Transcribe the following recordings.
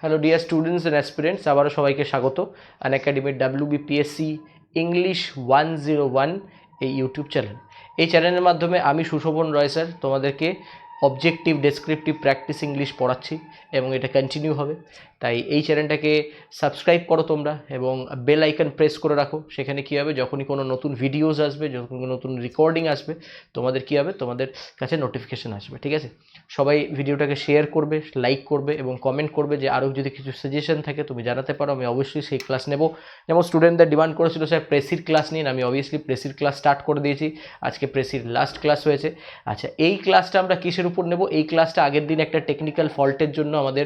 Hello dear students and aspirants, আবারও সবাইকে স্বাগত আনএকাডেমির WBPSC ইংলিশ 101 এই ইউটিউব চ্যানেল। এই চ্যানেলের মাধ্যমে আমি সুশোভন রয় স্যার তোমাদেরকে অবজেক্টিভ ডেসক্রিপটিভ প্র্যাকটিস ইংলিশ পড়াচ্ছি এবং এটা কন্টিনিউ হবে। তাই এই চ্যানেলটাকে সাবস্ক্রাইব করো তোমরা এবং বেল আইকন প্রেস করে রাখো। সেখানে কী হবে, যখনই কোনো নতুন ভিডিওস আসবে, যখন কোনো নতুন রেকর্ডিং আসবে, তোমাদের কী হবে, তোমাদের কাছে নোটিফিকেশান আসবে। ঠিক আছে, সবাই ভিডিওটাকে শেয়ার করবে, লাইক করবে এবং কমেন্ট করবে যে আরও যদি কিছু সাজেশন থাকে তুমি জানাতে পারো, আমি অবশ্যই সেই ক্লাস নেব। যেমন স্টুডেন্টদের ডিমান্ড করেছিল স্যার প্রেসির ক্লাস নিন, আমি অবভিয়াসলি প্রেসির ক্লাস স্টার্ট করে দিয়েছি। আজকে প্রেসির লাস্ট ক্লাস হয়েছে। আচ্ছা, এই ক্লাসটা আমরা কিসের উপর নেব? এই ক্লাসটা আগের দিন একটা টেকনিক্যাল ফল্টের জন্য আমাদের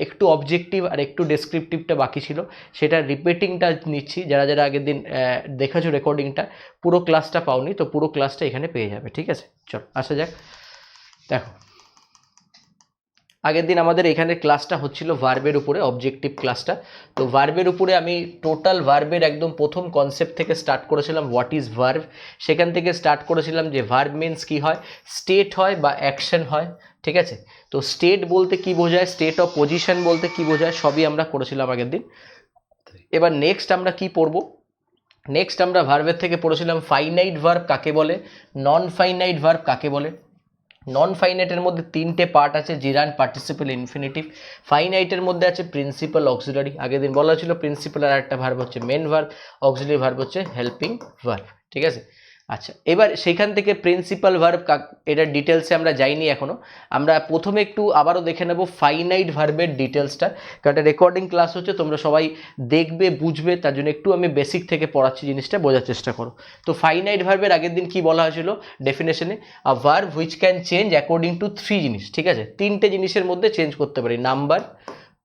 একটু অবজেক্টিভ আর একটু ডেসক্রিপটিভটা বাকি ছিল, সেটা রিপিটিংটা নিচ্ছি। যারা যারা আগের দিন দেখেছো রেকর্ডিংটা, পুরো ক্লাসটা পাওনি, তো পুরো ক্লাসটা এখানে পেয়ে যাবে। ঠিক আছে, চল আসা যাক। দেখো, আগের দিন আমাদের এখানে ক্লাসটা হচ্ছিল ভার্বের উপরে, অবজেক্টিভ ক্লাসটা। তো ভার্বের উপরে আমি টোটাল ভার্বের একদম প্রথম কনসেপ্ট থেকে স্টার্ট করেছিলাম, হোয়াট ইজ ভার্ব। সেখান থেকে স্টার্ট করেছিলাম যে ভার্ব মিনস কী হয়, স্টেট হয় বা অ্যাকশন হয়। ঠিক আছে, তো স্টেট বলতে কি বোঝায়, স্টেট অফ পজিশন বলতে কি বোঝায়, সবই আমরা করেছিলাম আগের দিন। এবার নেক্সট আমরা কি পড়ব? নেক্সট আমরা ভার্বের থেকে পড়েছিলাম ফাইনাইট ভার্ব কাকে বলে, নন ফাইনাইট ভার্ব কাকে বলে। নন ফাইনাইটের মধ্যে তিনটে পার্ট আছে, জিরান্ড, পার্টিসিপল, ইনফিনিটিভ। ফাইনাইটের মধ্যে আছে প্রিন্সিপাল, অক্সিলারি। আগের দিন বলা ছিল প্রিন্সিপাল আর একটা ভার্ব হচ্ছে মেন ভার্ব, অক্সিলারি ভার্ব হচ্ছে হেল্পিং ভার্ব। ঠিক আছে, আচ্ছা এবার সেইখান থেকে প্রিন্সিপাল ভার্ব এটার ডিটেলসে আমরা যাইনি এখনও। আমরা প্রথমে একটু আবারও দেখে নেব ফাইনাইট ভার্বের ডিটেলসটা, কারণ একটা রেকর্ডিং ক্লাস হচ্ছে, তোমরা সবাই দেখবে বুঝবে, তার জন্য একটু আমি বেসিক থেকে পড়াচ্ছি, জিনিসটা বোঝার চেষ্টা করো। তো ফাইনাইট ভার্বের আগের দিন কি বলা হয়েছিল ডেফিনেশনে, a verb which can change according to three জিনিস। ঠিক আছে, তিনটে জিনিসের মধ্যে চেঞ্জ করতে পারি, নাম্বার,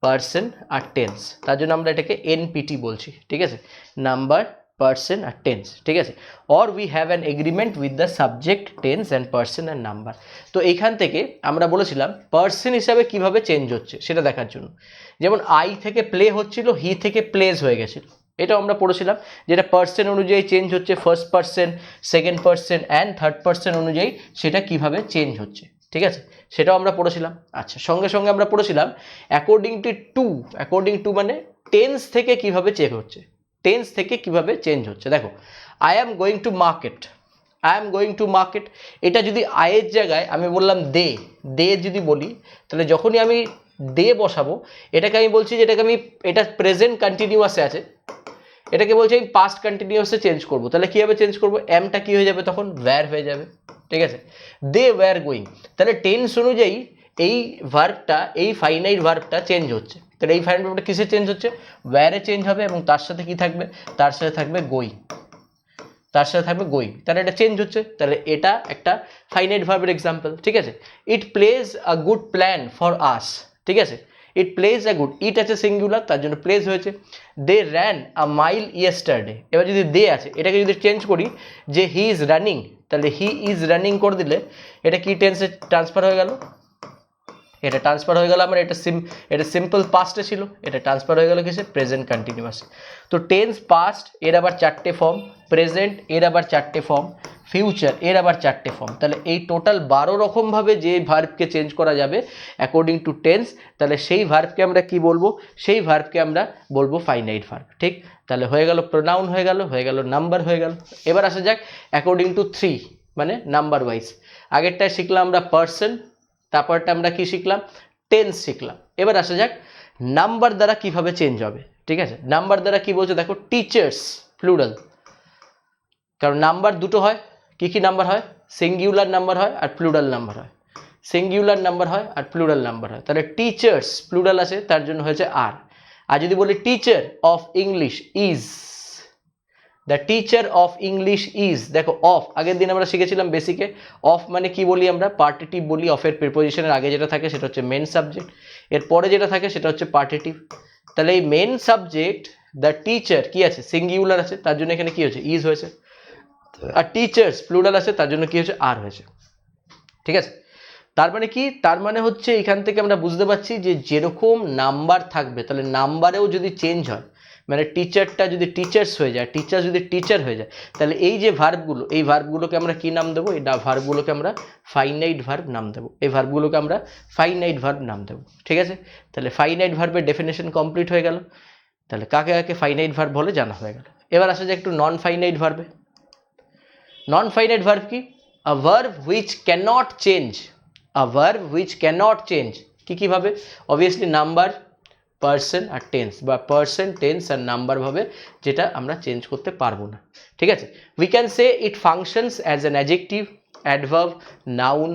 পার্সন আর টেন্স। তার জন্য আমরা এটাকে এনপিটি বলছি। ঠিক আছে, নাম্বার, পার্সন আর টেন্স। ঠিক আছে, or we have an agreement with the subject, tense and person and number. তো এইখান থেকে আমরা বলেছিলাম পার্সন হিসাবে কিভাবে চেঞ্জ হচ্ছে সেটা দেখার জন্য। যেমন আই থেকে প্লে হচ্ছিল, হি থেকে প্লেজ হয়ে গেছিল, এটাও আমরা পড়েছিলাম, যেটা পার্সন অনুযায়ী চেঞ্জ হচ্ছে, first person, second person and third person অনুযায়ী সেটা কিভাবে চেঞ্জ হচ্ছে। ঠিক আছে, সেটাও আমরা পড়েছিলাম। আচ্ছা, সঙ্গে সঙ্গে আমরা পড়েছিলাম অ্যাকর্ডিং টু মানে টেন্স থেকে কিভাবে চেঞ্জ হচ্ছে, টেন্স থেকে কিভাবে চেঞ্জ হচ্ছে। দেখো, I am going to market, I am going to market, এটা যদি আয়ের জায়গায় আমি বললাম দে যদি বলি, তাহলে যখনই আমি দে বসাবো, এটাকে আমি বলছি যে এটা প্রেজেন্ট কন্টিনিউয়াসে আছে, এটাকে বলছি আমি পাস্ট কন্টিনিউয়াসে চেঞ্জ করবো। তাহলে কীভাবে চেঞ্জ করবো, এমটা কী হয়ে যাবে, তখন ওয়্যার হয়ে যাবে। ঠিক আছে, দে ওয়্যার গোয়িং, তাহলে টেন্স অনুযায়ী এই ভার্বটা, এই ফাইনাইট ভার্বটা চেঞ্জ হচ্ছে। তাহলে এই ফাইনাইট ভার্বটা কিসে চেঞ্জ হচ্ছে, ওয়্যারে চেঞ্জ হবে, এবং তার সাথে কি থাকবে, তার সাথে থাকবে গোয়িং, তার সাথে থাকবে গোয়িং, তাহলে এটা চেঞ্জ হচ্ছে। তাহলে এটা একটা ফাইনাইট ভার্বের এক্সাম্পল। ঠিক আছে, it pledge a good plan for us. ঠিক আছে, ইট প্লেজ আ গুড, ইট আছে সিঙ্গুলার, তার জন্য প্লেজ হয়েছে। দে র্যান আ মাইল ইয়েস্টারডে, এবার যদি দে আছে, এটাকে যদি চেঞ্জ করি যে হি ইজ রানিং, তাহলে হি ইজ রানিং করে দিলে এটা কি টেন্সে ট্রান্সফার হয়ে গেল, এটা ট্রান্সফার হয়ে গেল আমার, এটা সিম্পল পাস্টে ছিল, এটা ট্রান্সফার হয়ে গেল কিসে, প্রেজেন্ট কন্টিনিউয়াস। তো টেন্স পাস্ট এর আবার চারটে ফর্ম, প্রেজেন্ট এর আবার চারটে ফর্ম, ফিউচার এর আবার চারটে ফর্ম। তাহলে এই টোটাল 12 রকমভাবে যে ভার্বকে চেঞ্জ করা যাবে অ্যাকর্ডিং টু টেন্স, তাহলে সেই ভার্বকে আমরা কি বলবো, সেই ভার্বকে আমরা বলবো ফাইনাইট ভার্ব। ঠিক, তাহলে হয়ে গেল প্রোনাউন, হয়ে গেল নাম্বার, হয়ে গেল। এবার আসা যাক অ্যাকর্ডিং টু থ্রি, মানে নাম্বার ওয়াইজ। আগেরটায় শিখলাম আমরা পার্সন, তারপরটা আমরা কি শিখলাম, টেন্স শিখলাম। এবার আসা যাক নাম্বার দ্বারা কিভাবে চেঞ্জ হবে। ঠিক আছে, নাম্বার দ্বারা কি বলছে, দেখো টিচার্স প্লুরাল, কারণ নাম্বার দুটো হয়, কি কি নাম্বার হয়, সিঙ্গুলার নাম্বার হয় আর প্লুরাল নাম্বার হয়, সিঙ্গুলার নাম্বার হয় আর প্লুরাল নাম্বার হয়। তাহলে টিচার্স প্লুরাল আছে, তার জন্য হয়েছে আর যদি বলি teacher of English is, the teacher of English is, দেখো অফ আগের দিন আমরা শিখেছিলাম বেসিকে, অফ মানে কি বলি আমরা, পার্টিটিভ বলি। অফের প্রিপোজিশনের আগে যেটা থাকে সেটা হচ্ছে মেন সাবজেক্ট, এর পরে যেটা থাকে সেটা হচ্ছে পার্টিটিভ। তাহলে এই মেন সাবজেক্ট দ্য টিচার কি আছে, সিঙ্গুলার আছে, তার জন্য এখানে কি হয়েছে, ইজ হয়েছে। আর টিচার্স প্লুরাল আছে, তার জন্য কি হয়েছে, আর হয়েছে। ঠিক আছে, তার মানে কি, তার মানে হচ্ছে এখান থেকে আমরা বুঝতে পারছি যে যেরকম নাম্বার থাকবে, তাহলে নাম্বারেও যদি চেঞ্জ হয়, মানে টিচারটা যদি টিচার্স হয়ে যায়, টিচার যদি টিচার হয়ে যায়, তাহলে এই যে ভার্বগুলো, এই ভার্বগুলোকে আমরা কি নাম দেবো? এই ভার্বগুলোকে আমরা ফাইনাইট ভার্ব নাম দেবো। এই ভার্বগুলোকে আমরা ফাইনাইট ভার্ব নাম দেবো, ঠিক আছে? তাহলে ফাইনাইট ভার্বের ডেফিনেশন কমপ্লিট হয়ে গেল। তাহলে কাকে কাকে ফাইনাইট ভার্ব বলে জানা হয়ে গেল। এবার আসা যায় একটু নন ফাইনাইট ভার্বে। নন ফাইনাইট ভার্ব কি? A verb which cannot change, a verb which cannot change. কীভাবে? অবভিয়াসলি নাম্বার, পার্সন আর টেন্স, বা পার্সন, টেন্স আর নাম্বার ভাবে, যেটা আমরা চেঞ্জ করতে পারবো না, ঠিক আছে? We can say it functions as an adjective, adverb, noun,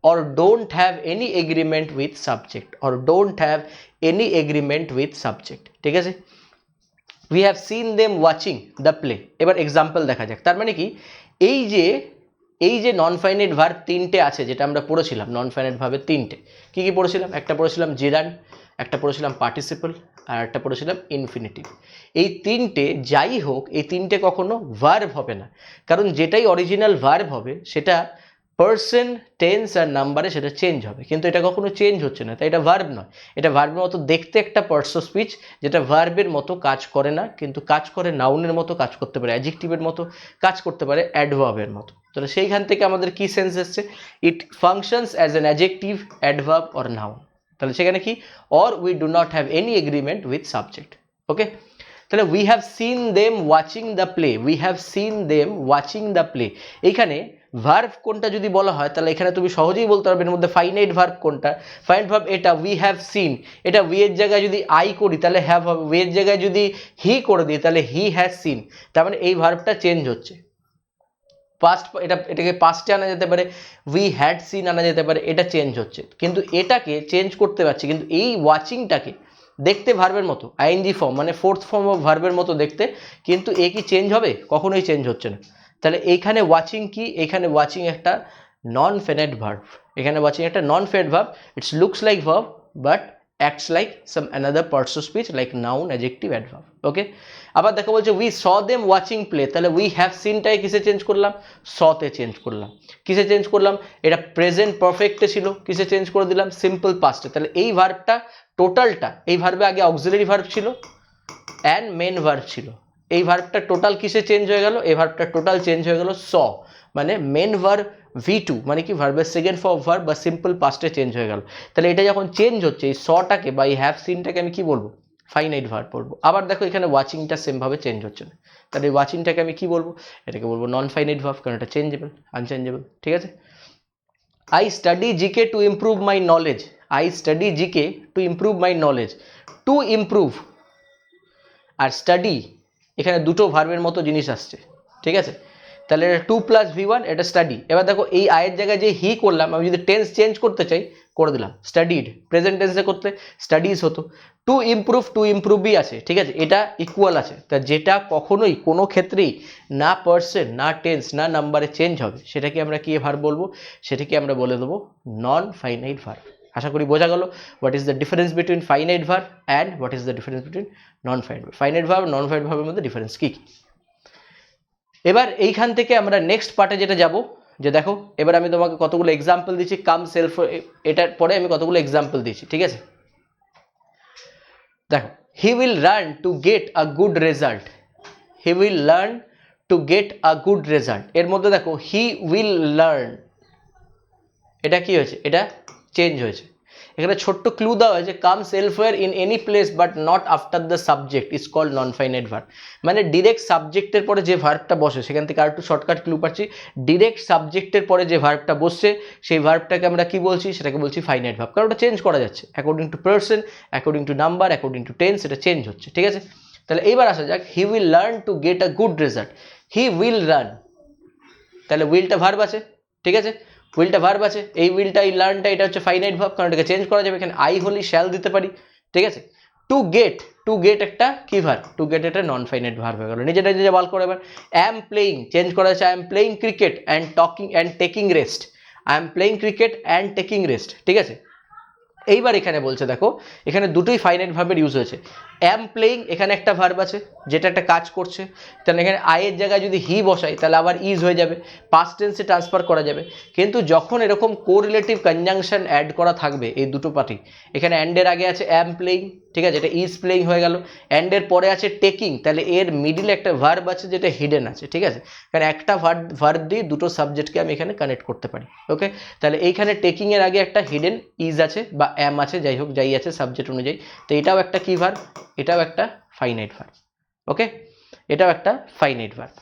or don't have any agreement with subject, or don't have any agreement with subject, ঠিক আছে? we have seen them watching the play। এবার example দেখা যাক। তার মানে কি, এই যে নন ফাইনাইট ভার্ব তিনটে আছে যেটা আমরা পড়েছিলাম, নন ফাইনাইট ভার্বের তিনটে কি পড়েছিলাম? একটা পড়েছিলাম জিরান্ড, একটা পড়েছিলাম পার্টিসিপল, আর একটা পড়েছিলাম ইনফিনিটিভ। এই তিনটে যাই হোক, এই তিনটে কখনো ভার্ব হবে না, কারণ যেটাই অরিজিনাল ভার্ব হবে সেটা পার্সন, টেন্স আর নাম্বারে সেটা চেঞ্জ হবে, কিন্তু এটা কখনো চেঞ্জ হচ্ছে না, তাই এটা ভার্ব নয়। এটা ভার্বের মতো দেখতে একটা পার্টস অফ স্পিচ, যেটা ভার্বের মতো কাজ করে না, কিন্তু কাজ করে নাউনের মতো, কাজ করতে পারে অ্যাডজেক্টিভের মতো, কাজ করতে পারে অ্যাডভার্বের মতো। তাহলে সেইখান থেকে আমাদের কি সেন্স এসছে? It functions as an adjective, adverb or noun. তাহলে সেখানে কি? Or we do not have any agreement with subject. Okay, তাহলে we have seen them watching the play, we have seen them watching the play. এইখানে verb কোনটা যদি বলা হয়, তাহলে এখানে তুমি সহজেই বলতে পারবে এর মধ্যে ফাইনাইট ভার্ব কোনটা। ফাইনাইট ভার্ব এটা, উই হ্যাভ সিন। এটা উই এর জায়গায় যদি আই করি তাহলে হ্যাভ হবে, উই এর জায়গায় যদি হি করে দিই তাহলে হি হ্যাজ সিন। তার মানে এই ভার্বটা চেঞ্জ হচ্ছে। পাস্ট, এটাকে পাস্টে আনা যেতে পারে, উই হ্যাড সিন আনা যেতে পারে, এটা চেঞ্জ হচ্ছে, কিন্তু এটাকে চেঞ্জ করতে পারছি। কিন্তু এই ওয়াচিংটাকে দেখতে ভার্বের মতো, আইএনজি ফর্ম মানে ফোর্থ ফর্ম অফ ভার্বের মতো দেখতে, কিন্তু এ কি চেঞ্জ হবে? কখনোই চেঞ্জ হচ্ছে না। তাহলে এইখানে ওয়াচিং কি? এখানে ওয়াচিং একটা নন ফেনাইট ভার্ব, এখানে ওয়াচিং একটা non finite verb. It's looks like verb but acts like some another parts of speech like noun, adjective, adverb. ওকে, আবার দেখো বলছে we saw them watching play, তাহলে we have seen টাই কিসে change করলাম? saw তে change করলাম। কিসে চেঞ্জ করলাম? এটা প্রেজেন্ট পারফেক্টে ছিল, কিসে চেঞ্জ করে দিলাম? সিম্পল পাস্টে। তাহলে এই ভার্বটা টোটালটা, এই ভার্বে আগে অক্সিলারি ভার্ব ছিল অ্যান্ড মেন ভার্ব ছিল, এই ভার্বটা টোটাল কিসে চেঞ্জ হয়ে গেল? এই ভার্বটা টোটাল চেঞ্জ হয়ে গেল স, মানে মেন ভার্ব V2, মানে কি ভার্বের সেকেন্ড ফর্ম ভার্ব বা সিম্পল পাস্টে চেঞ্জ হয়ে গেল। তাহলে এটা যখন চেঞ্জ হচ্ছে, এই সটাকে বা এই হ্যাভ সিনটাকে আমি কি বলবো? ফাইনাইট ভার্ব বলবো। আবার দেখো এখানে ওয়াচিংটা সেমভাবে চেঞ্জ হচ্ছে না, তাহলে এই ওয়াচিংটাকে আমি কি বলবো? এটাকে বলবো নন ফাইনাইট ভার্ব, কারণ এটা চেঞ্জেবল, আনচেঞ্জেবল, ঠিক আছে? I study GK to improve my knowledge, I study GK to improve my knowledge। To improve আর স্টাডি, এখানে দুটো ভার্বের মতো জিনিস আসছে, ঠিক আছে? তাহলে এটা 2 + V1, এটা স্টাডি। এবার দেখো এই আয়ের জায়গায় যে হি করলাম, আমি যদি টেন্স চেঞ্জ করতে চাই করে দিলাম স্টাডিড, প্রেজেন্ট টেন্সে করতে স্টাডিজ হতো। টু ইমপ্রুভই আছে, ঠিক আছে? এটা ইকুয়াল আছে। তা যেটা কখনোই কোনো ক্ষেত্রেই না পার্সন, না টেন্স, না নাম্বারে চেঞ্জ হবে, সেটাকে আমরা কি ভার্ব বলবো? সেটাকে আমরা বলে দেবো নন ফাইনাইট ভার্ব। আশা করি বোঝা গেল what is the difference between finite verb and what is the difference between non finite verb. Finite verb, non finite ভার্বের মধ্যে ডিফারেন্স কী কী। এবার এইখান থেকে আমরা নেক্সট পার্টে যেটা যাব, যে দেখো এবার আমি তোমাকে কতগুলো এক্সাম্পল দিচ্ছি, কাম সেলফ, এটার পরে আমি কতগুলো এক্সাম্পল দিচ্ছি, ঠিক আছে? দেখো, he will learn to get a good result, he will learn to get a good result. এর মধ্যে দেখো হি উইল লার্ন, এটা কি হয়েছে? এটা চেঞ্জ হয়েছে। এখানে ছোট্ট ক্লু দেওয়া হয়েছে, comes elsewhere in any place but not after the subject is called non finite verb. মানে ডিরেক্ট সাবজেক্টের পরে যে ভার্বটা বসে, সেখান থেকে আর একটু শর্টকাট ক্লু পাচ্ছি, ডিরেক্ট সাবজেক্টের পরে যে ভার্বটা বসছে সেই ভার্বটাকে আমরা কি বলছি? সেটাকে বলছি ফাইনাইট ভার্ব, কারণ ওটা চেঞ্জ করা যাচ্ছে according to person, according to number, according to tense, এটা চেঞ্জ হচ্ছে, ঠিক আছে? তাহলে এইবার আসা যাক, he will learn to get a good result. He will run, তাহলে উইলটা ভার্ব আছে, ঠিক আছে? উইলটা ভার্ব আছে, এই উইলটা, এই লার্নটা, এটা হচ্ছে ফাইনাইট ভার্ব, কারণ এটাকে চেঞ্জ করা যাবে। এখানে আই হলি শ্যাল দিতে পারি, ঠিক আছে? টু গেট একটা কি ভার্ব? টু গেট এটা নন ফাইনাইট ভার্ব হয়ে গেল। নিজেটা নিজে বল করে এবার। অ্যাম প্লেইং, চেঞ্জ করা যাচ্ছে, I am playing cricket and talking and taking rest, I am playing cricket and taking rest, ঠিক আছে? এইবার এখানে বলছে দেখো, এখানে দুটোই ফাইনাইট ভার্বের ইউজ হয়েছে। অ্যাম প্লেইং, এখানে একটা ভার্ব আছে যেটা একটা কাজ করছে, তাহলে এখানে আয়ের জায়গায় যদি হি বসাই তাহলে আবার ইজ হয়ে যাবে, পাস্ট টেন্সে ট্রান্সফার করা যাবে। কিন্তু যখন এরকম কোরিলেটিভ কনজাংশন অ্যাড করা থাকবে এই দুটো পার্টি, এখানে অ্যান্ডের আগে আছে অ্যাম প্লেইং, ঠিক আছে, এটা ইজ প্লেইং হয়ে গেল, অ্যান্ডের পরে আছে টেকিং, তাহলে এর মিডিলে একটা ভার্ব আছে যেটা হিডেন আছে, ঠিক আছে, কারণ একটা ভার্ব দিয়ে দুটো সাবজেক্টকে আমি এখানে কানেক্ট করতে পারি। ওকে, তাহলে এইখানে টেকিং এর আগে একটা হিডেন ইজ আছে বা অ্যাম আছে, যাই হোক যাই আছে সাবজেক্ট অনুযায়ী, তো এটাও একটা কি ভার্ব, এটাও একটা ফাইনাইট ভার্ব। ওকে, এটাও একটা ফাইনাইট ভার্ব।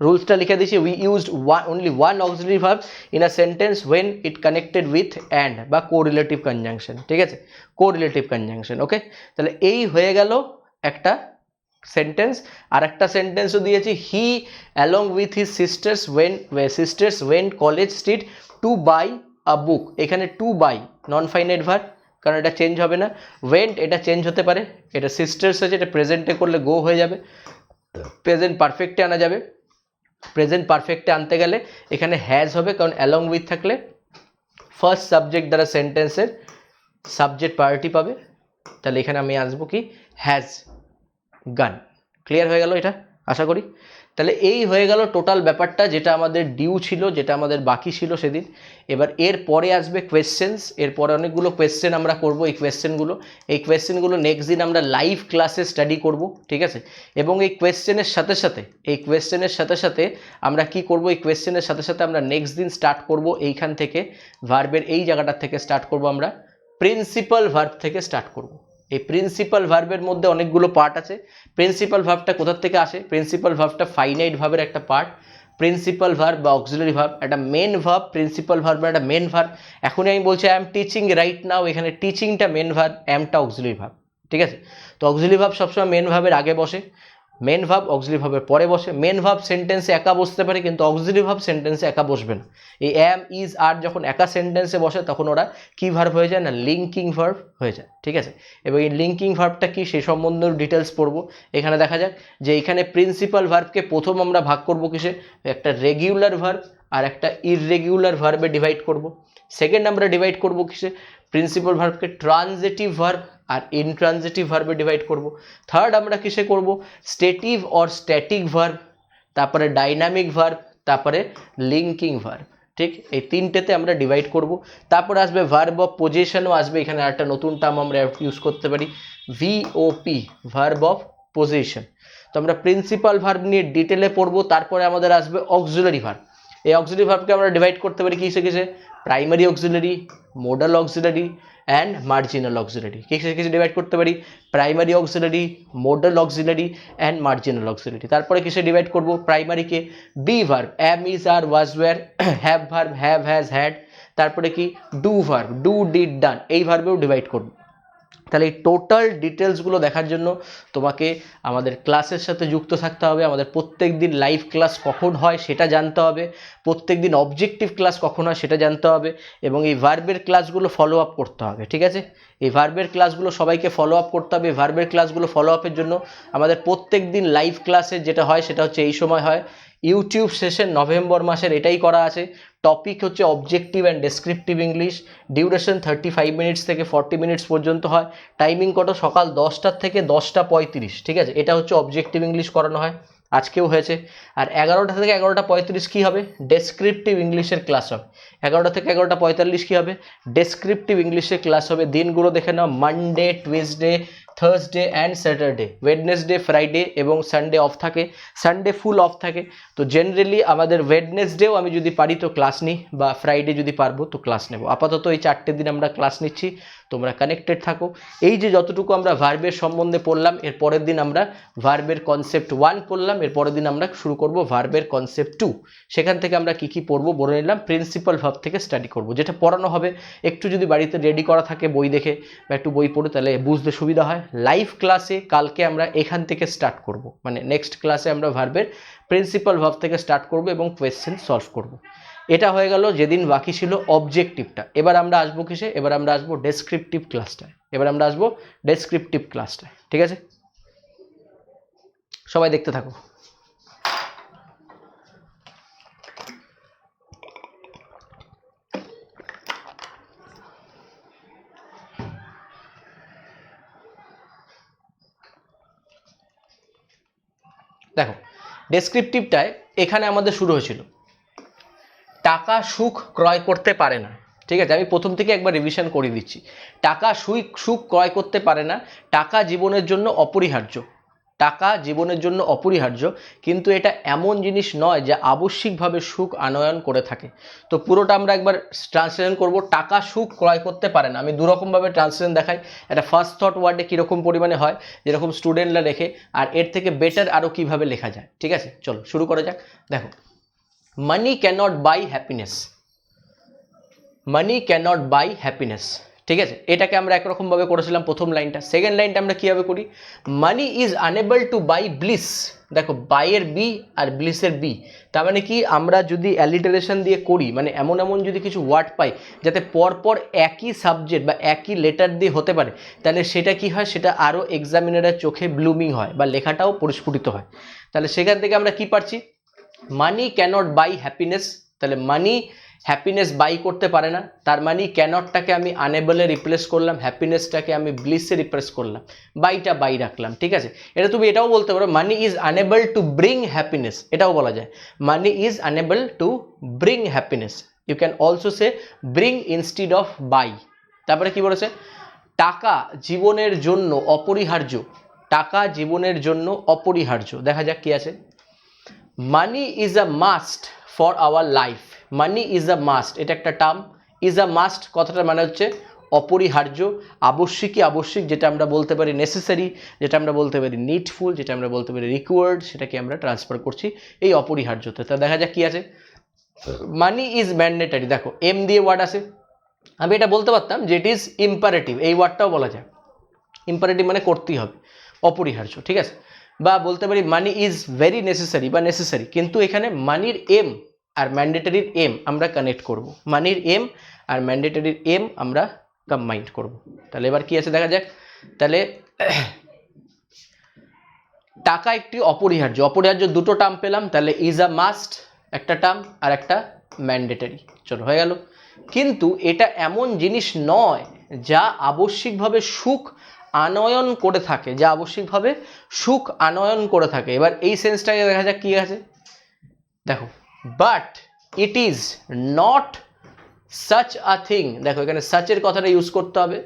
রুলসটা লিখে দিয়েছি, we used only one auxiliary verb in a sentence when it connected with and বা কোরিলেটিভ কনজাংশন, ঠিক আছে, কোরিলেটিভ কনজাংশন। ওকে, তাহলে এই হয়ে গেল একটা সেন্টেন্স। আর একটা সেন্টেন্সও দিয়েছি, he along with his sisters went college street to buy a book, এখানে to buy non finite verb, কারণ এটা চেঞ্জ হবে না। ওয়েন্ট এটা চেঞ্জ হতে পারে, এটা সিস্টার্স আছে, এটা প্রেজেন্টে করলে গো হয়ে যাবে, প্রেজেন্ট পারফেক্টে আনা যাবে, প্রেজেন্ট পারফেক্টে আনতে গেলে এখানে হ্যাজ হবে, কারণ অ্যালং উইথ থাকলে ফার্স্ট সাবজেক্ট দ্বারা সেন্টেন্সের সাবজেক্ট প্রায়োরিটি পাবে, তাহলে এখানে আমি আসবো কি হ্যাজ গান। ক্লিয়ার হয়ে গেল এটা আশা করি। তাহলে এই হয়ে গেল টোটাল ব্যাপারটা, যেটা আমাদের ডিউ ছিল, যেটা আমাদের বাকি ছিল সেদিন। এবার এর পরে আসবে কোয়েশ্চেন্স, এরপরে অনেকগুলো কোয়েশ্চেন আমরা করব, এই কোয়েশ্চেনগুলো নেক্সট দিন আমরা লাইভ ক্লাসে স্টাডি করব, ঠিক আছে। এবং এই কোয়েশ্চেনের সাথে সাথে আমরা কি করব, এই কোয়েশ্চেনের সাথে সাথে আমরা নেক্সট দিন স্টার্ট করব এইখান থেকে, ভার্বের এই জায়গাটা থেকে স্টার্ট করব, আমরা প্রিন্সিপাল ভার্ব থেকে স্টার্ট করব। এই প্রিন্সিপাল ভার্বের মধ্যে অনেকগুলো পার্ট আছে। প্রিন্সিপাল ভার্বটা কোথা থেকে আসে, প্রিন্সিপাল ভার্বটা ফাইনাইট ভার্বের একটা পার্ট। প্রিন্সিপাল ভার্ব বা অক্সিলারি ভার্ব একটা মেন ভার্ব, প্রিন্সিপাল ভার্বের একটা মেন ভার্ব। এখনই আমি বলছি I am teaching right now, এখানে টিচিংটা মেন ভার্ব, অ্যামটা অক্সিলারি ভার্ব, ঠিক আছে। তো অক্সিলারি ভার্ব সবসময় মেন ভার্বের আগে বসে, মেন ভার্ব অক্সিলারি ভার্বের পরে বসে। মেন ভার্ব সেন্টেন্সে একা বসতে পারে, কিন্তু অক্সিলারি ভার্ব সেন্টেন্সে একা বসবে না। এই অ্যাম ইজ আর যখন একা সেন্টেন্সে বসে তখন ওরা কি ভার্ব হয়ে যায় না, লিঙ্কিং ভার্ব হয়ে যায়, ঠিক আছে। এবং এই লিঙ্কিং ভার্বটা কি সেই সম্বন্ধে ডিটেলস পড়বো। এখানে দেখা যাক যে এখানে প্রিন্সিপাল ভার্বকে প্রথম আমরা ভাগ করব কিসে, একটা রেগুলার ভার্ব আর একটা ইররেগুলার ভার্বে ডিভাইড করব। সেকেন্ড আমরা ডিভাইড করব কিসে, প্রিন্সিপাল ভার্বকে ট্রানজিটিভ ভার্ব আর ইনট্রানজিটিভ ভার্বে ডিভাইড করব। থার্ড আমরা কিসে করব, স্টেটিভ অর স্ট্যাটিক ভার্ব, তারপরে ডাইনামিক ভার্ব, তারপরে লিঙ্কিং ভার্ব, ঠিক, এই তিনটেতে আমরা ডিভাইড করব। তারপরে আসবে ভার্ব অফ পজিশনও আসবে, এখানে একটা নতুন টার্ম আমরা ইউজ করতে পারি, ভিওপি, ভার্ব অফ পজিশন। তো আমরা প্রিন্সিপাল ভার্ব নিয়ে ডিটেলে পড়বো। তারপরে আমাদের আসবে অক্সিলারি ভার্ব। এই অক্সিলারি ভার্বকে আমরা ডিভাইড করতে পারি কিসে কিসে, primary auxiliary, modal auxiliary and marginal auxiliary. কিসে কিসে ডিভাইড করতে পারি, primary auxiliary, modal auxiliary and marginal auxiliary. তারপরে কিসে ডিভাইড করব, প্রাইমারিকে be verb, am is are was were, have verb, have has had, তারপরে কি do verb, do did done, এই ভার্বেও ডিভাইড করব। তাহলে এই টোটাল ডিটেলসগুলো দেখার জন্য তোমাকে আমাদের ক্লাসের সাথে যুক্ত থাকতে হবে। আমাদের প্রত্যেক দিন লাইভ ক্লাস কখন হয় সেটা জানতে হবে, প্রত্যেক দিন অবজেক্টিভ ক্লাস কখন হয় সেটা জানতে হবে, এবং এই ভার্বের ক্লাসগুলো ফলো আপ করতে হবে, ঠিক আছে। এই ভার্বের ক্লাসগুলো সবাইকে ফলো আপ করতে হবে। ভার্বের ক্লাসগুলো ফলো আপের জন্য আমাদের প্রত্যেক দিন লাইভ ক্লাসে যেটা হয় সেটা হচ্ছে এই সময় হয়, ইউটিউব সেশন নভেম্বর মাসের এটাই করা আছে। টপিক হচ্ছে objective and descriptive English, duration 35 minutes থেকে 40 মিনিটস পর্যন্ত হয়। টাইমিং কত, সকাল 10টার থেকে 10টা 35, ঠিক আছে। এটা হচ্ছে অবজেক্টিভ ইংলিশ করানো হয়, আজকেও হয়েছে। আর 11টা থেকে 11টা 35 কী হবে, ডেসক্রিপটিভ ইংলিশের ক্লাস হবে। 11টা থেকে 11টা 45 কী হবে, ডেসক্রিপটিভ ইংলিশের ক্লাস হবে। দিনগুলো দেখে নাও, Monday, Tuesday, Thursday and Saturday, Wednesday, Friday এবং সানডে অফ থাকে, সানডে ফুল অফ থাকে। তো জেনারেলি আমাদের ওয়েডনেসডেও আমি যদি পারি তো ক্লাস নিই, বা ফ্রাইডে যদি পারবো তো ক্লাস নেব। আপাতত এই 4টে দিন আমরা ক্লাস নিচ্ছি, তোমরা কানেক্টেড থাকো। এই যে যতটুকু আমরা ভার্বের সম্বন্ধে পড়লাম, এর পরের দিন আমরা ভার্বের কনসেপ্ট 1 পড়লাম, এর পরের দিন আমরা শুরু করব ভার্বের কনসেপ্ট 2। সেখান থেকে আমরা কি কি পড়বো বলে নিলাম, প্রিন্সিপাল ভার্ব থেকে স্টাডি করব। যেটা পড়ানো হবে একটু যদি বাড়িতে রেডি করা থাকে বই দেখে বা একটু বই পড়ে, তাহলে বুঝতে সুবিধা হয়। লাইভ ক্লাসে কালকে আমরা এখান থেকে স্টার্ট করব, মানে নেক্সট ক্লাসে আমরা ভার্বের প্রিন্সিপাল ভার্ব থেকে স্টার্ট করব এবং কোয়েশ্চেন সলভ করব। এটা হয়ে গেল যেদিন বাকি ছিল অবজেক্টিভটা। এবার আমরা আসবো কিসে, এবার আমরা আসবো ডেসক্রিপটিভ ক্লাসটায়, ঠিক আছে। সবাই দেখতে থাকো। দেখো ডেসক্রিপটিভটায় এখানে আমাদের শুরু হয়েছিল টাকা সুখ ক্রয় করতে পারে না। ঠিক আছে, আমি প্রথম থেকে একবার রিভিশন করে দিচ্ছি। টাকা সুখ ক্রয় করতে পারে না, টাকা জীবনের জন্য অপরিহার্য, টাকা জীবনের জন্য অপরিহার্য, কিন্তু এটা এমন জিনিস নয় যা আবশ্যিকভাবে সুখ আনয়ন করে থাকে। তো পুরোটা আমরা একবার ট্রান্সলেশন করব। টাকা সুখ ক্রয় করতে পারে না, আমি দুরকমভাবে ট্রান্সলেশন দেখাই। এটা ফার্স্ট থট ওয়ার্ডে কীরকম পরিমাণে হয়, যেরকম স্টুডেন্টরা লেখে, আর এর থেকে বেটার আরও কীভাবে লেখা যায়। ঠিক আছে, চলো শুরু করা যাক। দেখো, মানি cannot by happiness, money cannot by happiness. ঠিক আছে, এটাকে আমরা একরকমভাবে করেছিলাম প্রথম লাইনটা। সেকেন্ড লাইনটা আমরা কীভাবে করি, money is unable to buy bliss. দেখো বাইয়ের বি আর ব্লিসের বি, তার মানে কি আমরা যদি অ্যালিটারেশন দিয়ে করি, মানে এমন এমন যদি কিছু ওয়ার্ড পাই যাতে পরপর একই সাবজেক্ট বা একই লেটার দিয়ে হতে পারে, তাহলে সেটা কি হয়, সেটা আরও এক্সামিনারের চোখে ব্লুমিং হয় বা লেখাটাও পরিস্ফুটিত হয়। তাহলে সেখান থেকে আমরা কি পারছি, মানি ক্যানট বাই হ্যাপিনেস, তাহলে মানি হ্যাপিনেস বাই করতে পারে না, তার মানে ক্যানটটাকে আমি আনেবলে রিপ্লেস করলাম, হ্যাপিনেসটাকে আমি ব্লিসে রিপ্লেস করলাম, বাইটা বাই রাখলাম। ঠিক আছে, এটা তুমি এটাও বলতে পারো money is unable to bring happiness, এটাও বলা যায় money is unable to bring happiness. You can also say bring instead of buy. তারপরে কি বলেছে, টাকা জীবনের জন্য অপরিহার্য, টাকা জীবনের জন্য অপরিহার্য। দেখা যাক কি আছে, money is a must for our life, money is a must, এটা একটা টার্ম। ইজ আ মাস্ট কথাটার মানে হচ্ছে অপরিহার্য, আবশ্যিকই আবশ্যিক, যেটা আমরা বলতে পারি নেসেসারি, যেটা আমরা বলতে পারি নিডফুল, যেটা আমরা বলতে পারি রিকোয়ার্ড, সেটাকে আমরা ট্রান্সফার করছি এই অপরিহার্যতে। তা দেখা যাক কি আছে, মানি ইজ ম্যান্ডেটারি। দেখো এম দিয়ে ওয়ার্ড আছে, আমি এটা বলতে পারতাম যে ইট ইজ ইম্পারেটিভ, এই ওয়ার্ডটাও বলা যায়, ইম্পারেটিভ মানে করতেই হবে, অপরিহার্য। ঠিক আছে, বা বলতে পারি মানি ইজ ভেরি নেসেসারি বা নেসেসারি, কিন্তু এখানে মানির এম আর ম্যান্ডেটারির এম আমরা কানেক্ট করব, মানির এম আর ম্যান্ডেটারির এম আমরা কম্বাইন্ড করব। তাহলে এবার কি আছে দেখা যাক, তাহলে টাকা একটি অপরিহার্য, অপরিহার্য দুটো টার্ম পেলাম, তাহলে ইজ আ মাস্ট একটা টার্ম আর একটা ম্যান্ডেটারি, চলো হয়ে গেল। কিন্তু এটা এমন জিনিস নয় যা আবশ্যিকভাবে সুখ আনয়ন করে থাকে, যা আবশ্যিকভাবে সুখ আনয়ন করে থাকে। এবার এই সেন্সটাকে দেখা যাক কি আছে, দেখো but it is not such a thing, দেখো এখানে সাচের কথাটা ইউজ করতে হবে,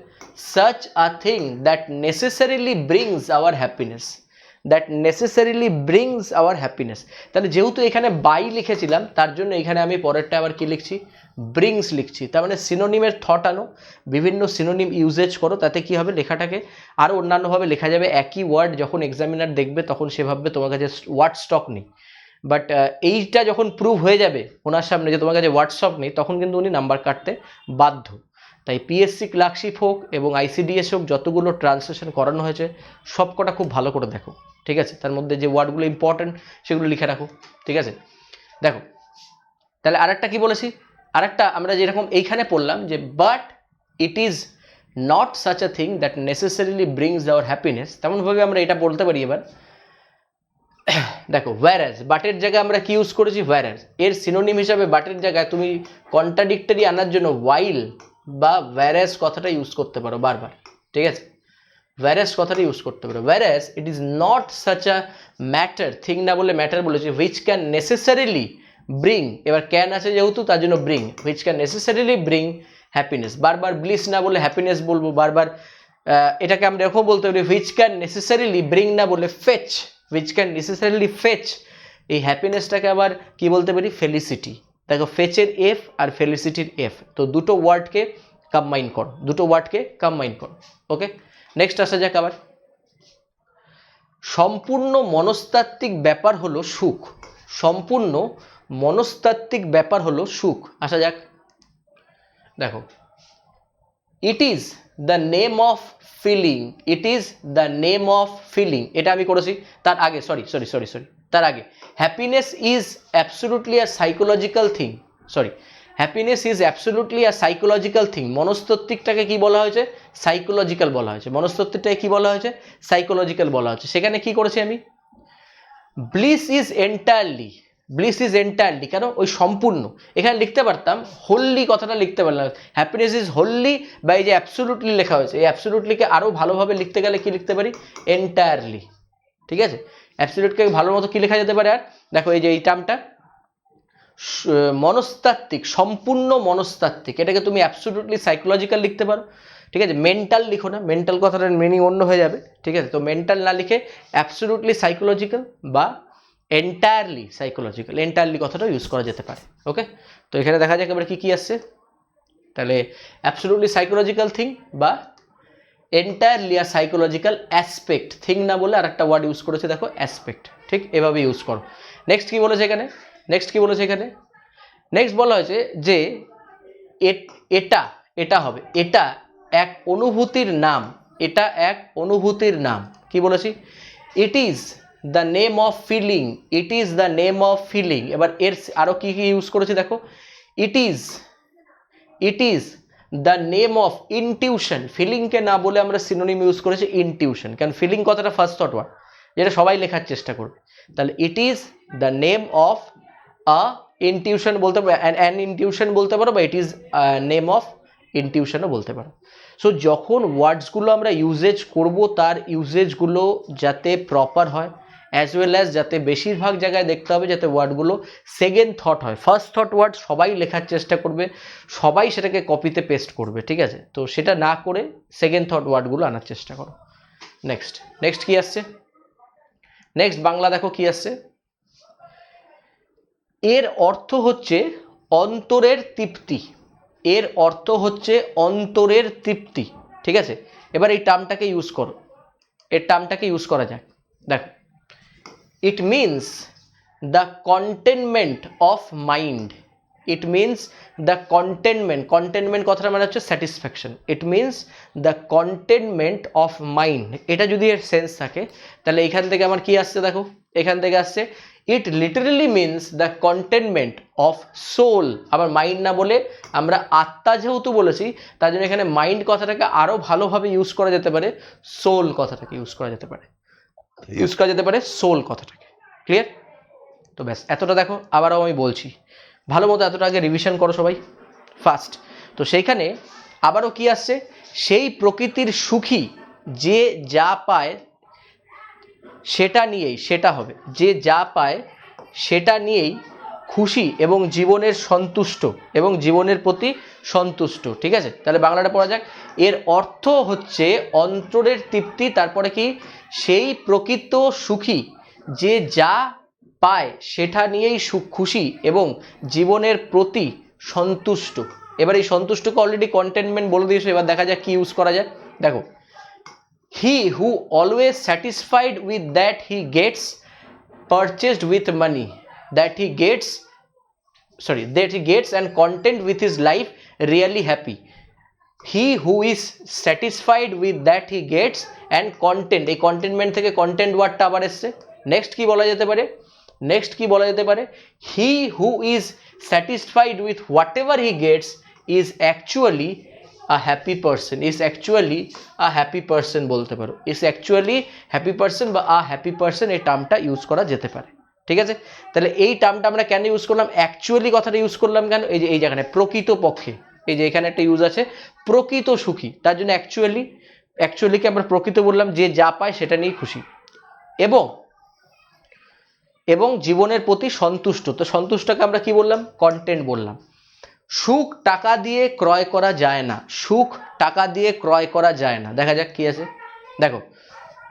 such a thing that necessarily brings our happiness, that necessarily brings our happiness. তাহলে যেহেতু এখানে বাই লিখেছিলাম, তার জন্য এখানে আমি পরেরটা আবার কি লিখছি, ব্রিংস লিখছি। তার মানে সিনোনিমের থট আনো, বিভিন্ন সিনোনিম ইউজেজ করো, তাতে কি হবে লেখাটাকে আরও অন্যান্যভাবে লেখা যাবে। একই ওয়ার্ড যখন এক্সামিনার দেখবে তখন সে ভাববে তোমার কাছে ওয়ার্ড স্টক নেই, বাট এইটা যখন প্রুভ হয়ে যাবে ওনার সামনে যে তোমার কাছে ওয়ার্ড স্টক নেই, তখন কিন্তু উনি নাম্বার কাটতে বাধ্য। তাই পিএসসি ক্লার্কশিপ হোক এবং আইসিডিএস হোক, যতগুলো ট্রান্সলেশন করানো হয়েছে সবকটা খুব ভালো করে দেখো। ঠিক আছে, তার মধ্যে যে ওয়ার্ডগুলো ইম্পর্টেন্ট সেগুলো লিখে রাখো। ঠিক আছে, দেখো তাহলে আরেকটা কি বলেছি, আরেকটা আমরা যেরকম এইখানে পড়লাম যে but it is not such a thing that necessarily brings our happiness, তেমনভাবে আমরা এটা বলতে পারি। এবার দেখো whereas, বাটের জায়গায় আমরা কি ইউজ করেছি, whereas, এর সিনোনিম হিসাবে বাটের জায়গায় তুমি কন্ট্রাডিক্টরি আনার জন্য while বা whereas কথাটা ইউজ করতে পারো বারবার। ঠিক আছে, whereas কথাটা ইউজ করতে পারো, whereas it is not such a matter, thing না বলে ম্যাটার বলেছি, which can necessarily bring, এবার ক্যান আছে যেহেতু তার জন্য bring, which can necessarily bring happiness, বারবার bliss না বলে হ্যাপিনেস বলবো বারবার। এটাকে আমরা এরকম বলতে পারি which can necessarily bring না বলে fetch, which can necessarily fetch, এই হ্যাপিনেসটাকে আবার কি বলতে পারি, ফেলিসিটি। দেখো ফেচের এফ আর ফেলিসিটির এফ, তো দুটো ওয়ার্ডকে কম্বাইন করো, দুটো ওয়ার্ডকে কম্বাইন করো। ওকে, নেক্সট আসা যাক আবার, সম্পূর্ণ মনস্তাত্ত্বিক ব্যাপার হলো সুখ, সম্পূর্ণ মনস্তাত্ত্বিক ব্যাপার হলো সুখ। আসা যাক, দেখো it is the name of feeling, it is the name of feeling, এটা আমি করেছি। তার আগে সরি, তার আগে happiness is absolutely a psychological thing, sorry happiness is absolutely a psychological thing, মনস্তাত্ত্বিকটাকে কি বলা হয়েছে, সাইকোলজিক্যাল বলা হয়েছে, মনস্তাত্ত্বিকটাকে কি বলা হয়েছে, সাইকোলজিক্যাল বলা হচ্ছে। সেখানে কি করেছি আমি, bliss is entirely, bliss is entirely, কেন ওই সম্পূর্ণ, এখানে লিখতে পারতাম হোললি কথাটা লিখতে পারলাম, হ্যাপিনেস ইজ হোললি, বা এই যে অ্যাবসলিউটলি লেখা হয়েছে, এই অ্যাবসলিউটলিকে আরও ভালোভাবে লিখতে গেলে কি লিখতে পারি, এন্টায়ারলি। ঠিক আছে, অ্যাবসলিউটকে ভালো মতো কি লেখা যেতে পারে? আর দেখো এই যে এই টার্মটা মনস্তাত্ত্বিক, সম্পূর্ণ মনস্তাত্ত্বিক, এটাকে তুমি অ্যাবসলিউটলি সাইকোলজিক্যাল লিখতে পারো। ঠিক আছে, মেন্টাল লিখো না, মেন্টাল কথাটার মিনিং অন্য হয়ে যাবে। ঠিক আছে, তো মেন্টাল না লিখে অ্যাবসলিউটলি সাইকোলজিক্যাল বা এন্টায়ারলি সাইকোলজিক্যাল, এন্টায়ারলি কথাটা ইউজ করা যেতে পারে। ওকে, তো এখানে দেখা যাক এবার কি কি আসছে। তাহলে অ্যাবসলিউটলি সাইকোলজিক্যাল থিং বা এন্টায়ারলি আর সাইকোলজিক্যাল অ্যাসপেক্ট, থিং না বলে আর একটা ওয়ার্ড ইউজ করেছে দেখো, অ্যাসপেক্ট। ঠিক, এভাবে ইউজ করো। নেক্সট কি বলেছে এখানে? নেক্সট বলা হয়েছে যে এটা হবে, এটা এক অনুভূতির নাম, এটা এক অনুভূতির নাম। কি বলেছি? It is the name of feeling, it is the name of feeling. এবার এর আরো কি কি ইউজ করেছি দেখো, it is the name of intuition. ফিলিংকে না বলে আমরা সিনোনিম ইউজ করেছি ইনটিউশন, কারণ ফিলিং কথাটা ফার্স্ট থট ওয়ার্ড, যেটা সবাই লেখার চেষ্টা করবে। তাহলে it is the name of a intuition বলতে পারো, অ্যান ইনটিউশন বলতে পারো, বা ইট ইজ নেম অফ ইনটিউশনও বলতে পারো। সো যখন ওয়ার্ডসগুলো আমরা ইউজেজ করব, তার ইউজেজগুলো যাতে প্রপার হয়, অ্যাজ ওয়েল অ্যাজ যাতে বেশিরভাগ জায়গায় দেখতে হবে যাতে ওয়ার্ডগুলো সেকেন্ড থট হয়। ফার্স্ট থট ওয়ার্ড সবাই লেখার চেষ্টা করবে, সবাই সেটাকে কপিতে পেস্ট করবে। ঠিক আছে, তো সেটা না করে সেকেন্ড থট ওয়ার্ডগুলো আনার চেষ্টা করো। নেক্সট কি আসছে? নেক্সট বাংলা দেখো কি আসছে। এর অর্থ হচ্ছে অন্তরের তৃপ্তি, এর অর্থ হচ্ছে অন্তরের তৃপ্তি। ঠিক আছে, এবার এই টার্মটাকে ইউজ করো, এর টার্মটাকে ইউজ করা যাক। দেখো, it means the contentment of mind, it means the containment কথাটা মানে হচ্ছে satisfaction. It means the contentment of mind, এটা যদি এর সেন্স থাকে তাহলে এখান থেকে আমার কি আসছে দেখো, এখান থেকে আসছে it literally means the contentment of soul. আবার মাইন্ড না বলে আমরা আত্মা যেহেতু বলেছি, তার জন্য এখানে মাইন্ড কথাটাকে আরো ভালোভাবে ইউজ করা যেতে পারে, সোল কথাটাকে ইউজ করা যেতে পারে, সোল কথাটাকে। ক্লিয়ার? তো ব্যাস এতটা দেখো, আবারও আমি বলছি ভালো মতো এতটা আগে রিভিশন করো সবাই ফার্স্ট। তো সেইখানে আবারও কি আসছে, সেই প্রকৃতির সুখী যে যা পায় সেটা নিয়েই, সেটা হবে যে যা পায় সেটা নিয়েই খুশি এবং জীবনের সন্তুষ্ট, এবং জীবনের প্রতি সন্তুষ্ট। ঠিক আছে, তাহলে বাংলাটা পড়া যাক। এর অর্থ হচ্ছে অন্তরের তৃপ্তি, তারপরে কি, সেই প্রকৃত সুখী যে যা পায় সেটা নিয়েই খুশি এবং জীবনের প্রতি সন্তুষ্ট। এবার এই সন্তুষ্টকে অলরেডি কন্টেনমেন্ট বলে দিয়েছো, এবার দেখা যাক কি ইউজ করা যায়। দেখো, he who always satisfied with that he gets purchased with money, that he gets and content with his life really happy. He who is satisfied with that he gets and content, এই contentment থেকে content ওয়ার্ডটা আবার এসছে। Next কি বলা যেতে পারে, he who is satisfied with whatever he gets is actually a happy person, বলতে পারো, is actually happy person বা a happy person, এই টার্মটা ইউজ করা যেতে পারে। ঠিক আছে, তাহলে এই টার্মটা আমরা কেন ইউজ করলাম, অ্যাকচুয়ালি কথাটা ইউজ করলাম কেন, এই যে এই জায়গায় প্রকৃত পক্ষে, এই যে এখানে একটা ইউজ আছে প্রকৃত সুখী, তার জন্য অ্যাকচুয়ালিকে আমরা প্রকৃত বললাম, যে যা পায় সেটা নিয়ে খুশি এবং জীবনের প্রতি সন্তুষ্ট। তো সন্তুষ্টকে আমরা কি বললাম, কন্টেন্ট বললাম। সুখ টাকা দিয়ে ক্রয় করা যায় না, সুখ টাকা দিয়ে ক্রয় করা যায় না। দেখা যাক কি আছে, দেখো,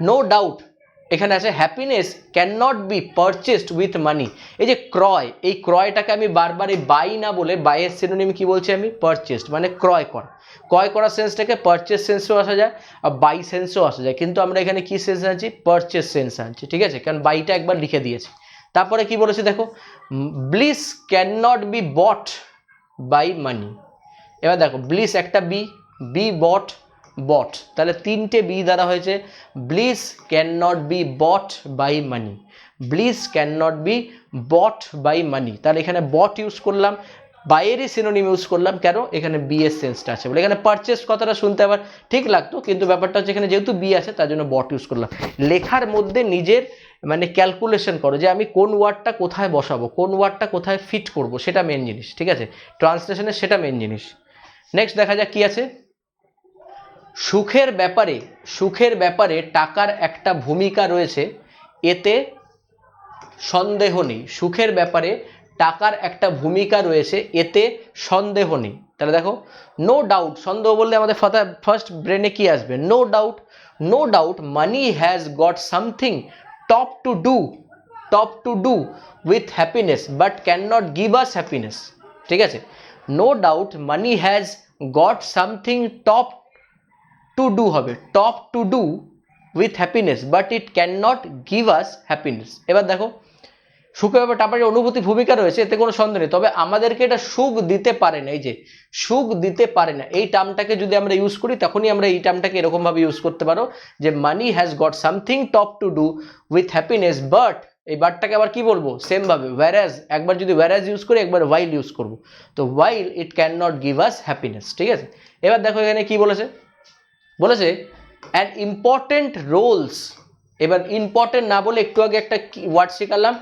নো ডাউট এখানে আছে happiness can not be purchased with money. এই যে ক্রয়, এই ক্রয়টাকে আমি বারবার এই বাই না বলে, বাইয়ের সিনোনিম কি বলছি আমি, পারচেসড, মানে ক্রয় করার সেন্সটাকে পারচেস সেন্সেও আসা যায় আর বাই সেন্সেও আসা যায়, কিন্তু আমরা এখানে কি সেন্স আনছি, পারচেস সেন্স আনছি। ঠিক আছে, কারণ বাইটা একবার লিখে দিয়েছি। তারপরে কি বলেছি দেখো, bliss can not be bought by money. এবার দেখো, ব্লিস একটা বি বট, তাহলে তিনটে বি দ্বারা হয়েছে bliss can not be bought by money, bliss can not be bought by money. তাহলে এখানে বট ইউজ করলাম, বাইরেরই সিনোনিম ইউজ করলাম, কেন, এখানে বি এর সেন্সটা আছে বলে। এখানে পারচেস কথাটা শুনতে আবার ঠিক লাগতো, কিন্তু ব্যাপারটা হচ্ছে এখানে যেহেতু বি আছে তার জন্য বট ইউজ করলাম। লেখার মধ্যে নিজের মানে ক্যালকুলেশন করো যে আমি কোন ওয়ার্ডটা কোথায় বসাবো, কোন ওয়ার্ডটা কোথায় ফিট করব, সেটা মেন জিনিস। ঠিক আছে, ট্রান্সলেশনের সেটা মেন জিনিস। নেক্সট দেখা যাক কি আছে, সুখের ব্যাপারে টাকার একটা ভূমিকা রয়েছে, এতে সন্দেহ নেই, সুখের ব্যাপারে টাকার একটা ভূমিকা রয়েছে, এতে সন্দেহ নেই। তাহলে দেখো নো ডাউট, সন্দেহ বললে আমাদের ফার্স্ট ব্রেনে কি আসবে? No doubt, no doubt money has got something top to do with happiness but can not give us happiness. ঠিক আছে, no doubt money has got something top to do হবে, top to do with happiness but it can not give us happiness. এবার দেখো সুখের ব্যাপারে টাকার অনুভূতি ভূমিকা রয়েছে, এতে কোনো সন্দেহ নেই, তবে আমাদেরকে এটা সুখ দিতে পারে না। এই যে সুখ দিতে পারে না, এই টার্মটাকে যদি আমরা ইউজ করি তখনই আমরা এই টার্মটাকে এরকমভাবে ইউজ করতে পারো যে মানি has got something top to do with happiness but, এই বাটটাকে আবার কি বলবো? সেম ভাবে whereas, একবার যদি whereas ইউজ করি একবার while ইউজ করব, তো while it cannot give us happiness। ঠিক আছে, এবার দেখো এখানে কি বলেছে, বলেছে অ্যান ইম্পর্টেন্ট রোলস, এবার ইম্পর্টেন্ট না বলে একটু আগে একটা ওয়ার্ড শেখালাম,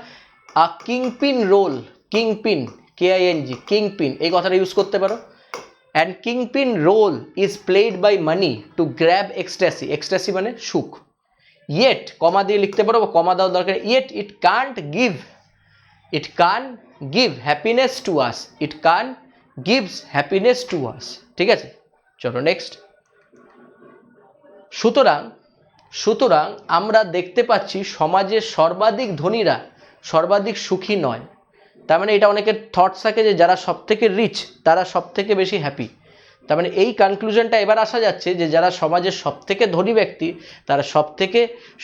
a kingpin role, kingpin KING, kingpin এই কথাটা ইউজ করতে পারো। And kingpin role is played by money to grab ecstasy, ecstasy মানে সুখ, ইয়েট কমা দিয়ে লিখতে পারো বা কমা দেওয়ার দরকার, yet it can't give happiness to us, it can gives happiness to আস। ঠিক আছে, চলো নেক্সট। সুতরাং আমরা দেখতে পাচ্ছি সমাজের সর্বাধিক ধনীরা সর্বাধিক সুখী নয়। তার মানে এটা অনেকের থটস থাকে যে যারা সব থেকে রিচ তারা সব থেকে বেশি হ্যাপি। তার মানে এই কনক্লুশনটা এবার আসা যাচ্ছে যে যারা সমাজের সব থেকে ধনী ব্যক্তি তারা সব থেকে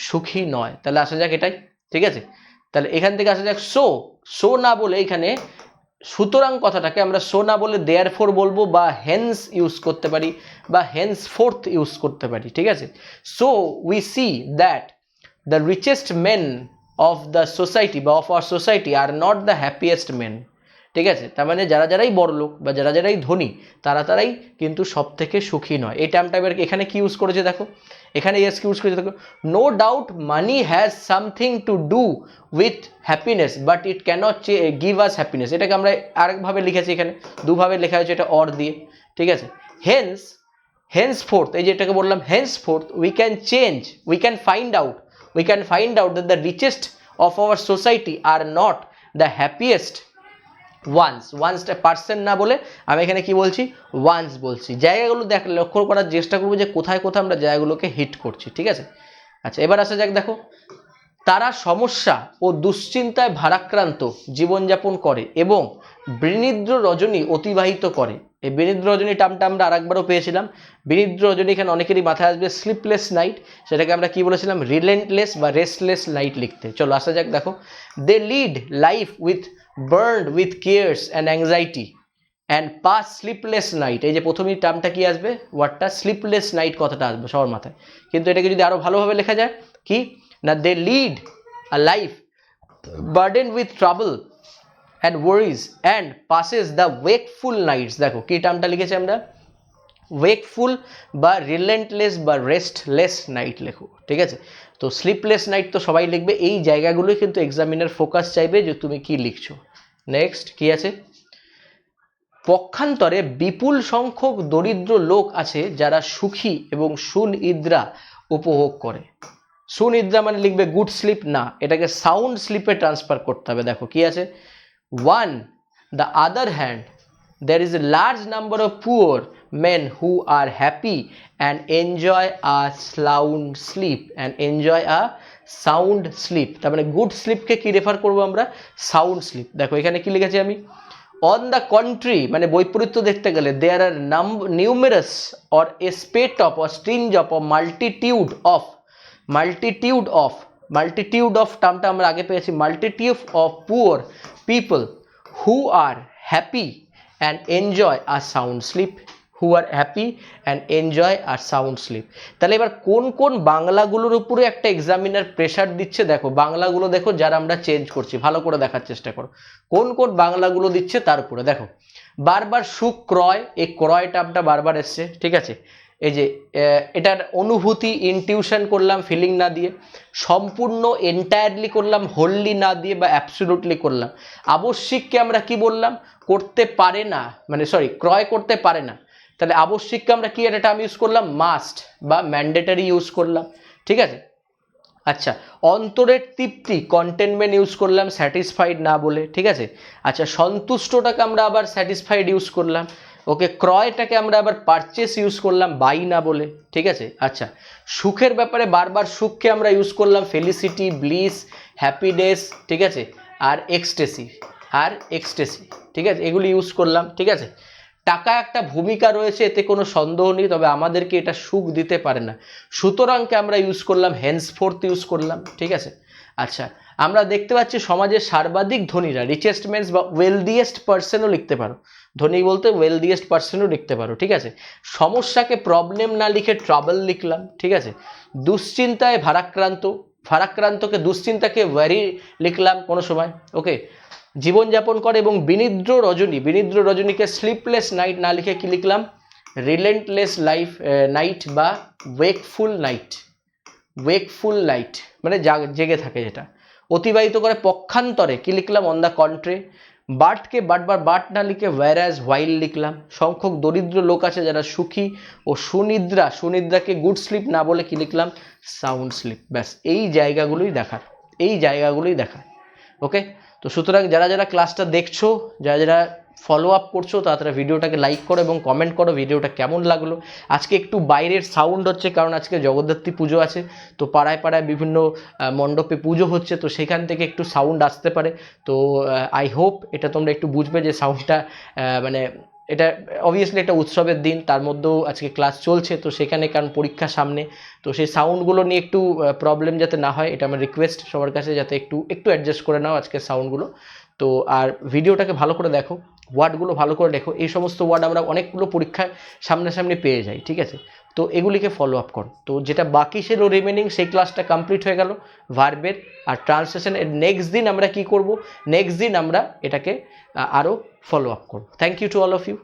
সুখী নয়। তাহলে আসা যাক এটাই। ঠিক আছে, তাহলে এখান থেকে আসা যাক সো না বলে এখানে সুতরাং কথাটাকে আমরা সো না বলে দেয়ারফোর বলবো বা হেন্স ইউজ করতে পারি বা হেন্স ফোর্থ ইউজ করতে পারি। ঠিক আছে, so we see that the richest men of the society বা of our society are not the happiest men. ঠিক আছে, তার মানে যারাই বড়লোক বা যারাই ধনী তারাই কিন্তু সব থেকে সুখী নয়। এই টার্মটা এবার এখানে কি ইউজ করেছে দেখো, এখানে ইয়েস কি ইউজ করেছে দেখো, no doubt money has something to do with happiness but it can't give us happiness. এটাকে আমরা আরেকভাবে লিখেছি, এখানে দুভাবে লেখা হয়েছে, এটা অর দিয়ে। ঠিক আছে, হেন্স ফোর্থ, এই যে এটাকে বললাম henceforth we can find out that the richest of our society are not the happiest ওয়ান্সটা পার্সেন্ট না বলে আমি এখানে কি বলছি, ওয়ান্স বলছি। জায়গাগুলো লক্ষ্য করার চেষ্টা করবো যে কোথায় আমরা জায়গাগুলোকে হিট করছি। ঠিক আছে, আচ্ছা এবার আসা যাক, দেখো তারা সমস্যা ও দুশ্চিন্তায় ভারাক্রান্ত জীবনযাপন করে এবং বিনিদ্র রজনী অতিবাহিত করে। এই বিনিদ্র রজনী টার্মটা আমরা আরেকবারও পেয়েছিলাম। বিনিদ্র রজনী এখানে অনেকেরই মাথায় আসবে স্লিপলেস নাইট, সেটাকে আমরা কি বলেছিলাম, রিলেন্টলেস বা রেস্টলেস নাইট লিখতে। চলো আসা যাক, দেখো they lead life burned with cares and anxiety and pass sleepless night। এই যে প্রথমেই টার্মটা কি আসবে, ওয়ার্ডটা স্লিপলেস নাইট কথাটা আসবে সবার মাথায়, কিন্তু এটাকে যদি আরো ভালোভাবে লেখা যায় কি না, they lead a life burdened with trouble and worries and passes the wakeful nights। দেখো কি টার্মটা লিখেছি আমরা, ওয়েকফুল বা রিলেন্টলেস বা রেস্টলেস নাইট লেখো। ঠিক আছে, তো স্লিপলেস নাইট তো সবাই লিখবে, এই জায়গাগুলোই কিন্তু এক্সামিনার ফোকাস চাইবে যে তুমি কি লিখছো। নেক্সট কি আছে, পক্ষান্তরে বিপুল সংখ্যক দরিদ্র লোক আছে যারা সুখী এবং সুনিদ্রা উপভোগ করে। সুনিদ্রা মানে লিখবে গুড স্লিপ না, এটাকে সাউন্ড স্লিপে ট্রান্সফার করতে হবে। দেখো কি আছে, one the other hand there is a large number of poor men who are happy and enjoy a sound sleep তার মানে গুড স্লিপকে কি রেফার করবো আমরা, সাউন্ড স্লিপ। দেখো এখানে কি লিখেছি আমি, অন দ্য কন্ট্রি মানে বৈপরীত্য দেখতে গেলে there are numerous or a spate of or string of or multitude of টার্মটা আমরা আগে পেয়েছি, multitude of poor people who are happy and enjoy a sound sleep, তাহলে এবার কোন বাংলাগুলোর উপরে একটা এক্সামিনার প্রেসার দিচ্ছে, দেখো বাংলাগুলো দেখো যারা আমরা চেঞ্জ করছি, ভালো করে দেখার চেষ্টা করো কোন বাংলাগুলো দিচ্ছে তার উপরে। দেখো বারবার সুখ ক্রয়, এই ক্রয় টার্মটা বারবার এসছে। ঠিক আছে, এই যে এটার অনুভূতি ইনটিউশন করলাম ফিলিং না দিয়ে, সম্পূর্ণ এন্টায়ারলি করলাম হোললি না দিয়ে বা অ্যাবসলিউটলি করলাম। আবশ্যিককে আমরা কি বললাম, করতে পারে না, মানে সরি ক্রয় করতে পারে না, তাহলে আবশ্যিককে আমরা কি একটা টার্ম ইউজ করলাম, মাস্ট বা ম্যান্ডেটারি ইউজ করলাম। ঠিক আছে, আচ্ছা, অন্তরের তৃপ্তি কন্টেনমেন্ট ইউজ করলাম স্যাটিসফাইড না বলে, ঠিক আছে। আচ্ছা, সন্তুষ্টটাকে আমরা আবার স্যাটিসফাইড ইউজ করলাম। ওকে, ক্রয়টাকে আমরা আবার পারচেস ইউজ করলাম বাই না বলে, ঠিক আছে। আচ্ছা, সুখের ব্যাপারে বারবার সুখকে আমরা ইউজ করলাম ফেলিসিটি, ব্লিস, হ্যাপিনেস, ঠিক আছে, আর এক্সটেসি, ঠিক আছে, এগুলি ইউজ করলাম, ঠিক আছে। টাকা একটা ভূমিকা রয়েছে, এতে কোনো সন্দেহ নেই, তবে আমাদেরকে এটা সুখ দিতে পারে না, সুতরাংকে আমরা ইউজ করলাম হেন্সফোর্থ ইউজ করলাম, ঠিক আছে। আচ্ছা, আমরা দেখতে পাচ্ছি সমাজের সর্বাধিক ধনীরা, রিচেস্ট মেন্স বা ওয়েলদিয়েস্ট পার্সনও লিখতে পারো, ধনী বলতে ওয়েলদিয়েস্ট পার্সনও লিখতে পারো, ঠিক আছে। সমস্যাকে প্রবলেম না লিখে ট্রাবল লিখলাম, ঠিক আছে। দুশ্চিন্তায় ভারাক্রান্তকে দুশ্চিন্তাকে ওয়ারি লিখলাম কোনো সময়, ওকে। জীবনযাপন করে এবং বিনিদ্র রজনীকে স্লিপলেস নাইট না লিখে কি লিখলাম, রিলেন্টলেস নাইট বা ওয়েকফুল নাইট, মানে জেগে থাকে যেটা। অতিবাহিত করে পক্ষান্তরে কি লিখলাম, অন দ্য কন্ট্রে। বার্টকে বাট না লিখে ওয়্যারাজ হোয়াইল লিখলাম। সংখ্যক দরিদ্র লোক আছে যারা সুখী ও সুনিদ্রাকে গুড স্লিপ না বলে কি লিখলাম, সাউন্ড স্লিপ। ব্যাস, এই জায়গাগুলোই দেখার, ওকে। তো সুতরাং যারা ক্লাসটা দেখছো, যারা ফলো আপ করছো, তারা ভিডিওটাকে লাইক করো এবং কমেন্ট করো ভিডিওটা কেমন লাগলো। আজকে একটু বাইরের সাউন্ড হচ্ছে, কারণ আজকে জগদ্ধাত্রী পুজো আছে, তো পাড়ায় বিভিন্ন মণ্ডপে পুজো হচ্ছে, তো সেখান থেকে একটু সাউন্ড আসতে পারে। তো আই হোপ এটা তোমরা একটু বুঝবে যে সাউন্ডটা মানে এটা অবভিয়াসলি একটা উৎসবের দিন, তার মধ্যেও আজকে ক্লাস চলছে, তো সেখানে কারণ পরীক্ষা সামনে, তো সেই সাউন্ডগুলো নিয়ে একটু প্রবলেম যাতে না হয়, এটা আমার রিকোয়েস্ট সবার কাছে, যাতে একটু অ্যাডজাস্ট করে নাও আজকের সাউন্ডগুলো। তো আর ভিডিওটাকে ভালো করে দেখো, ওয়ার্ডগুলো ভালো করে দেখো, এই সমস্ত ওয়ার্ড আমরা অনেকগুলো পরীক্ষায় সামনাসামনি পেয়ে যাই, ঠিক আছে। তো এগুলিকে ফলো আপ করো। তো যেটা বাকি ছিল রিমেনিং, সেই ক্লাসটা কমপ্লিট হয়ে গেল ভার্বের আর ট্রান্সলেশন। এর নেক্সট দিন আমরা কি করব, নেক্সট দিন আমরা এটাকে আরও ফলো আপ করব। Thank you to all of you.